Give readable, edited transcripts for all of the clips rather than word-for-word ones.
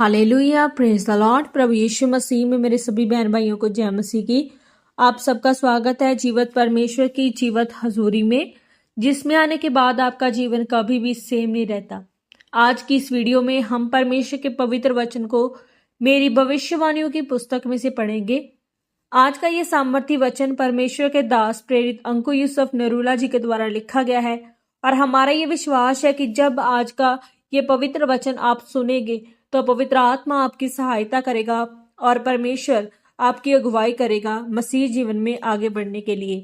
Hallelujah, praise the lord. प्रभु यीशु मसीह में मेरे सभी बहन भाइयों को जय मसीह की। आप सबका स्वागत है जीवत परमेश्वर की जीवत हजूरी में, जिसमें आने के बाद आपका जीवन कभी भी सेम नहीं रहता। आज की इस वीडियो में हम परमेश्वर के पवित्र वचन को मेरी भविष्यवाणियों की पुस्तक में से पढ़ेंगे। आज का ये सामर्थी वचन परमेश्वर के दास प्रेरित अंकु यूसुफ नरूला जी के द्वारा लिखा गया है और हमारा ये विश्वास है कि जब आज का ये पवित्र वचन आप सुनेंगे तो पवित्र आत्मा आपकी सहायता करेगा और परमेश्वर आपकी अगुवाई करेगा मसीह जीवन में आगे बढ़ने के लिए।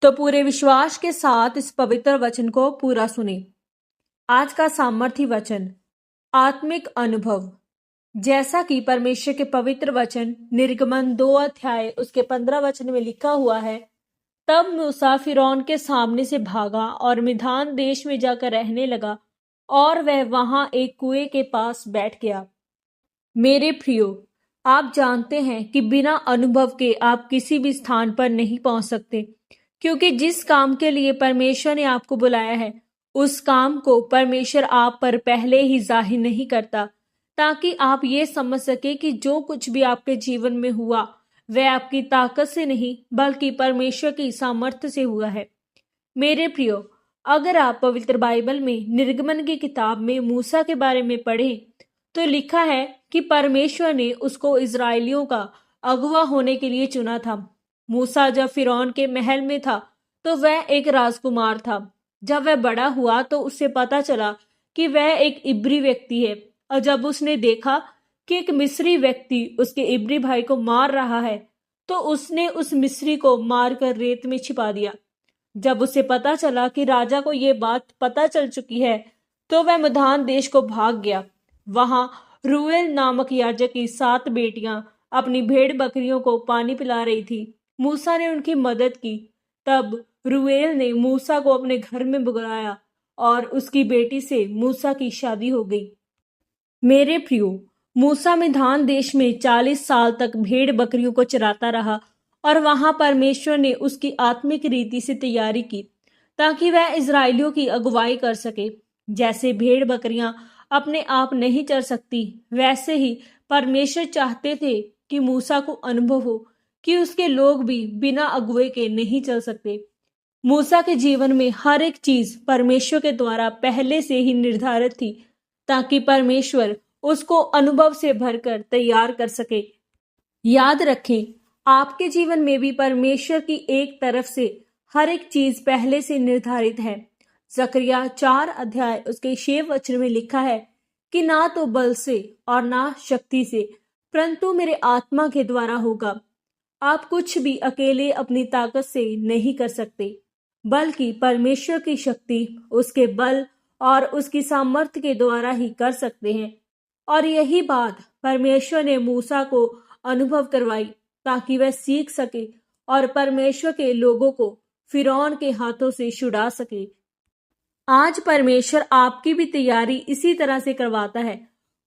तो पूरे विश्वास के साथ इस पवित्र वचन को पूरा सुने। आज का सामर्थी वचन आत्मिक अनुभव। जैसा कि परमेश्वर के पवित्र वचन निर्गमन 2 अध्याय उसके 15 वचन में लिखा हुआ है, तब मूसा फिरौन के सामने से भागा और मिधान देश में जाकर रहने लगा और वह वहां एक कुएं के पास बैठ गया। मेरे प्रियो, आप जानते हैं कि बिना अनुभव के आप किसी भी स्थान पर नहीं पहुंच सकते, क्योंकि जिस काम के लिए परमेश्वर ने आपको बुलाया है उस काम को परमेश्वर आप पर पहले ही जाहिर नहीं करता, ताकि आप ये समझ सके कि जो कुछ भी आपके जीवन में हुआ वह आपकी ताकत से नहीं बल्कि परमेश्वर की सामर्थ्य से हुआ है। मेरे प्रियो, अगर आप पवित्र बाइबल में निर्गमन की किताब में मूसा के बारे में पढ़ें तो लिखा है कि परमेश्वर ने उसको इजरायलियों का अगुवा होने के लिए चुना था। मूसा जब फिरौन के महल में था तो वह एक राजकुमार था। जब वह बड़ा हुआ तो उससे पता चला कि वह एक इब्री व्यक्ति है, और जब उसने देखा कि एक मिस्री व्यक्ति उसके इब्री भाई को मार रहा है तो उसने उस मिस्री को मारकर रेत में छिपा दिया। जब उसे पता चला कि राजा को ये बात पता चल चुकी है तो वह मिधान देश को भाग गया। वहां रूएल नामक याजक की 7 बेटियां अपनी भेड़ बकरियों को पानी पिला रही थी। मूसा ने उनकी मदद की। तब रूएल ने मूसा को अपने घर में बुलाया और उसकी बेटी से मूसा की शादी हो गई। मेरे प्रियो, मूसा मिधान देश में 40 साल तक भेड़ बकरियों को चराता रहा और वहां परमेश्वर ने उसकी आत्मिक रीति से तैयारी की ताकि वह इजरायलियों की अगुवाई कर सके। जैसे भेड़ बकरियां अपने आप नहीं चर सकती, वैसे ही परमेश्वर चाहते थे कि मूसा को अनुभव हो कि उसके लोग भी बिना अगुवे के नहीं चल सकते। मूसा के जीवन में हर एक चीज परमेश्वर के द्वारा पहले से ही निर्धारित थी ताकि परमेश्वर उसको अनुभव से भरकर तैयार कर सके। याद रखें, आपके जीवन में भी परमेश्वर की एक तरफ से हर एक चीज पहले से निर्धारित है। जकरिया 4 अध्याय उसके 6 वचन में लिखा है कि ना तो बल से और ना शक्ति से परंतु मेरे आत्मा के द्वारा होगा। आप कुछ भी अकेले अपनी ताकत से नहीं कर सकते, बल्कि परमेश्वर की शक्ति उसके बल और उसकी सामर्थ्य के द्वारा ही कर सकते हैं। और यही बात परमेश्वर ने मूसा को अनुभव करवाई ताकि वह सीख सके और परमेश्वर के लोगों को फिरौन के हाथों से छुड़ा सके। आज परमेश्वर आपकी भी तैयारी इसी तरह से करवाता है।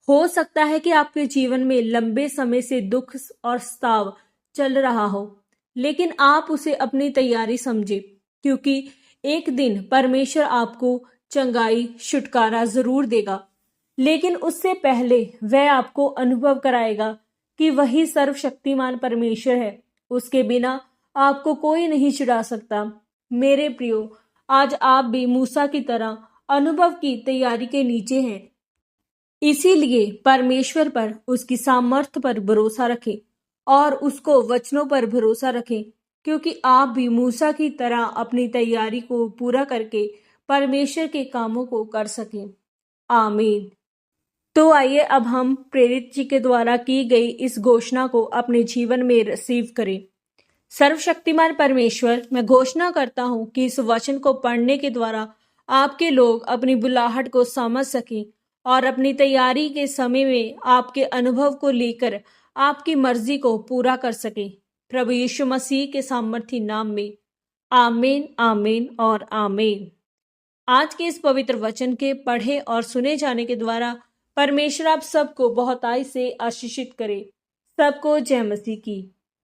हो सकता है कि आपके जीवन में लंबे समय से दुख और स्ताव चल रहा हो, लेकिन आप उसे अपनी तैयारी समझे, क्योंकि एक दिन परमेश्वर आपको चंगाई छुटकारा जरूर देगा, लेकिन उससे पहले वह आपको अनुभव कराएगा कि वही सर्वशक्तिमान परमेश्वर है। उसके बिना आपको कोई नहीं छुड़ा सकता। मेरे प्रियो, आज आप भी मूसा की तरह अनुभव की तैयारी के नीचे हैं। इसीलिए परमेश्वर पर, उसकी सामर्थ्य पर भरोसा रखें और उसको वचनों पर भरोसा रखें, क्योंकि आप भी मूसा की तरह अपनी तैयारी को पूरा करके परमेश्वर के कामों को कर सकें। आमीन। तो आइए अब हम प्रेरित जी के द्वारा की गई इस घोषणा को अपने जीवन में रिसीव करें। सर्वशक्तिमान परमेश्वर, मैं घोषणा करता हूँ कि इस वचन को पढ़ने के द्वारा आपके लोग अपनी बुलाहट को समझ सकें और अपनी तैयारी के समय में आपके अनुभव को लेकर आपकी मर्जी को पूरा कर सकें। प्रभु यीशु मसीह के सामर्थी नाम में आमीन, आमीन और आमीन। आज के इस पवित्र वचन के पढ़े और सुने जाने के द्वारा परमेश्वर आप सबको बहुताई से आशीषित करे। सबको जय मसीह की।